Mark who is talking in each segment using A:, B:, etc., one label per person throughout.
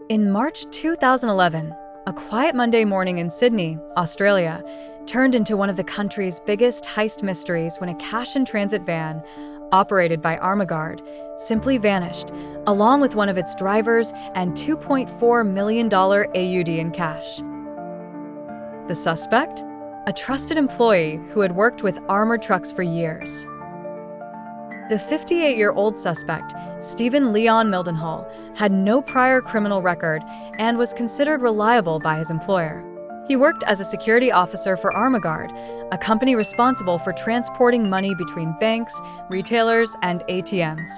A: In March 2011, a quiet Monday morning in Sydney, Australia, turned into one of the country's biggest heist mysteries when a cash-in-transit van, operated by Armaguard, simply vanished, along with one of its drivers and $2.4 million AUD in cash. The suspect? A trusted employee who had worked with armored trucks for years. The 58-year-old suspect, Stephen Leon Mildenhall, had no prior criminal record and was considered reliable by his employer. He worked as a security officer for Armaguard, a company responsible for transporting money between banks, retailers, and ATMs.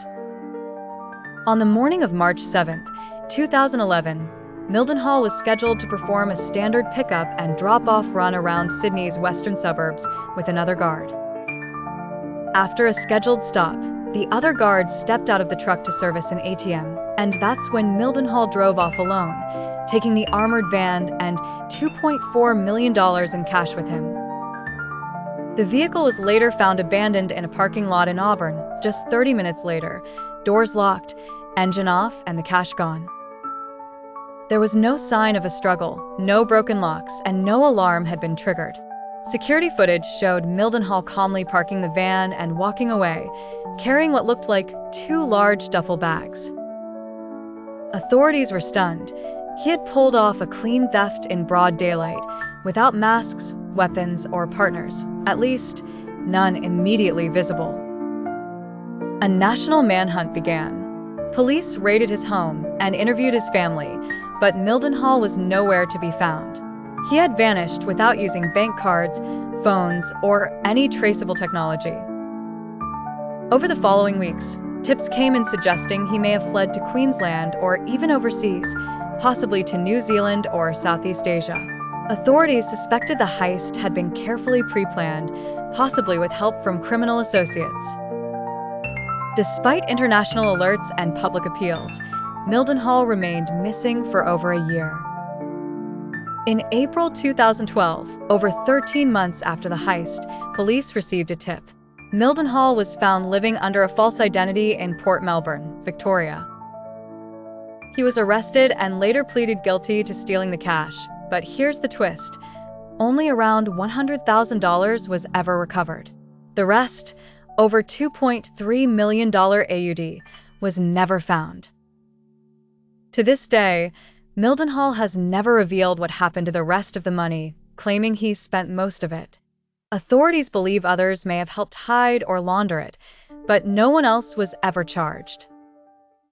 A: On the morning of March 7, 2011, Mildenhall was scheduled to perform a standard pickup and drop-off run around Sydney's western suburbs with another guard. After a scheduled stop, the other guards stepped out of the truck to service an ATM, and that's when Mildenhall drove off alone, taking the armored van and $2.4 million in cash with him. The vehicle was later found abandoned in a parking lot in Auburn just 30 minutes later, doors locked, engine off, and the cash gone. There was no sign of a struggle, no broken locks, and no alarm had been triggered. Security footage showed Mildenhall calmly parking the van and walking away, carrying what looked like 2 large duffel bags. Authorities were stunned. He had pulled off a clean theft in broad daylight, without masks, weapons, or partners, at least none immediately visible. A national manhunt began. Police raided his home and interviewed his family, but Mildenhall was nowhere to be found. He had vanished without using bank cards, phones, or any traceable technology. Over the following weeks, tips came in suggesting he may have fled to Queensland or even overseas, possibly to New Zealand or Southeast Asia. Authorities suspected the heist had been carefully pre-planned, possibly with help from criminal associates. Despite international alerts and public appeals, Mildenhall remained missing for over a year. In April 2012, over 13 months after the heist, police received a tip. Mildenhall was found living under a false identity in Port Melbourne, Victoria. He was arrested and later pleaded guilty to stealing the cash, but here's the twist. Only around $100,000 was ever recovered. The rest, over $2.3 million AUD, was never found. To this day, Mildenhall has never revealed what happened to the rest of the money, claiming he spent most of it. Authorities believe others may have helped hide or launder it, but no one else was ever charged.